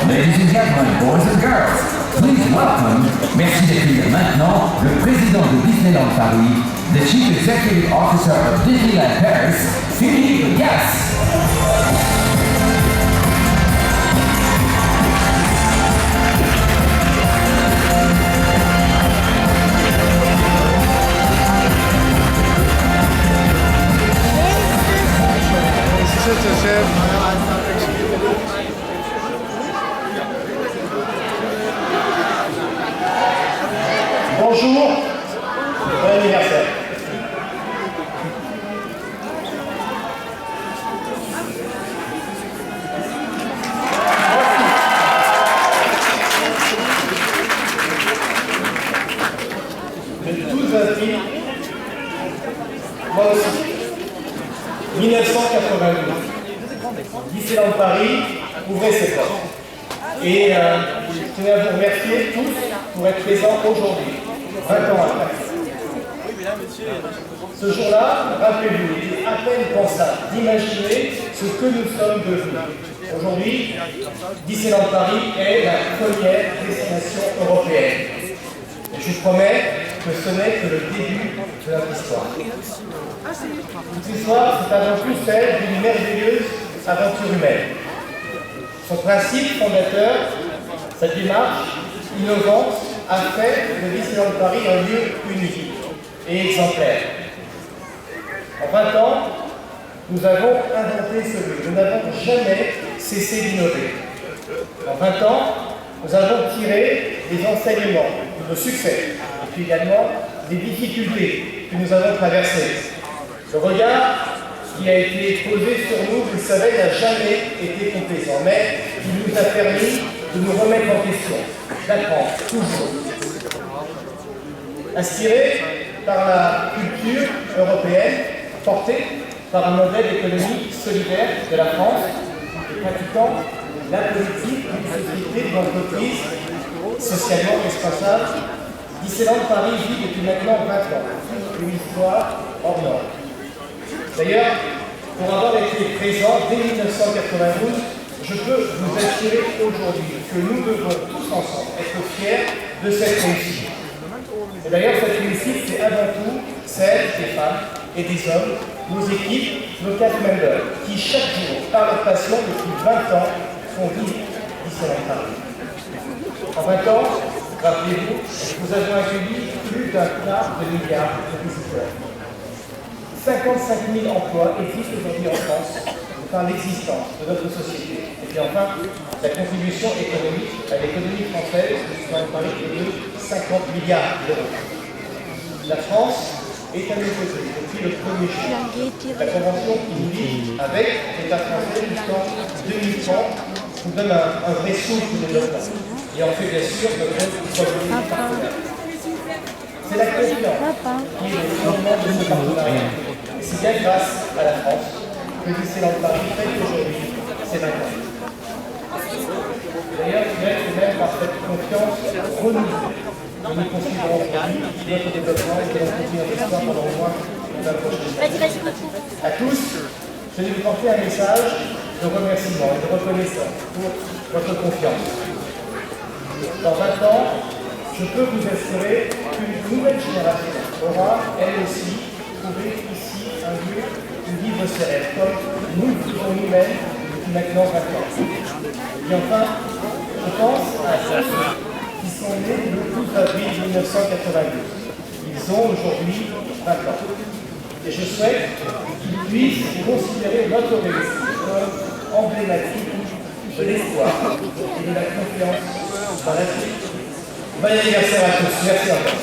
Ladies and gentlemen, boys and girls, please welcome, merci d'accueillir maintenant le président de Disneyland Paris, the Chief Executive Officer of Disneyland Paris, Philippe Gas. Bonjour, bon anniversaire. Le 12 avril, moi aussi, 1992, Disneyland Paris ouvrait ses portes. Et je tenais à vous remercier tous pour être présents aujourd'hui, 20 ans après. Ce jour-là, rappelez-vous, il est à peine pensable d'imaginer ce que nous sommes devenus. Aujourd'hui, Disneyland Paris est la première destination européenne. Et je vous promets que ce n'est que le début de notre histoire. Cette histoire, c'est avant tout celle d'une merveilleuse aventure humaine. Son principe fondateur, sa démarche innovante, a fait de Disneyland Paris un lieu unique et exemplaire. En 20 ans, nous avons inventé ce lieu. Nous n'avons jamais cessé d'innover. En 20 ans, nous avons tiré des enseignements de nos succès et puis également des difficultés que nous avons traversées. Le regard qui a été posé sur nous, vous le savez, n'a jamais été complaisant, mais il nous a permis de nous remettre en question, d'apprendre, toujours. Inspiré par la culture européenne, porté par un modèle économique solidaire de la France, et pratiquant la politique d'une société d'entreprise socialement responsable, Disneyland Paris vit depuis maintenant 20 ans, une histoire hors norme. D'ailleurs, pour avoir été présent dès 1992, je peux vous assurer aujourd'hui que nous devons tous ensemble être fiers de cette réussite. Et d'ailleurs, cette réussite, c'est avant tout celle des femmes et des hommes, nos équipes, nos cast members, qui chaque jour, par leur passion depuis 20 ans, font vivre Disneyland Paris. En 20 ans, rappelez-vous, nous avons accueilli plus d'1,4 milliard de visiteurs. 55 000 emplois existent aujourd'hui en France par l'existence de notre société. Et puis enfin, la contribution économique à l'économie française de Paris est de 50 milliards d'euros. La France est à nos côtés depuis le premier jour. La convention qui nous lie avec l'État français jusqu'en 2030 nous donne un vrai souffle de développement. Et en fait bien sûr notre premier partenaire. C'est la confiance qui est le fondement de ce partenariat. C'est bien grâce à la France que Disneyland Paris fait aujourd'hui ses 20 ans. D'ailleurs, c'est même par cette confiance renouvelée que nous considérons aujourd'hui notre développement et que nous continuons à faire pendant au moins la prochaine année. À tous, je vais vous porter un message de remerciement et de reconnaissance pour votre confiance. Dans 20 ans, je peux vous assurer qu'une nouvelle génération aura, elle aussi, trouvé ici un lieu où vivre ses rêves, comme nous le vivons nous-mêmes depuis maintenant 20 ans. Et enfin, je pense à ceux qui sont nés le 12 avril 1992. Ils ont aujourd'hui 20 ans. Et je souhaite qu'ils puissent considérer notre réussite comme emblématique de l'espoir et de la confiance dans la vie. Bon anniversaire à tous. Merci encore.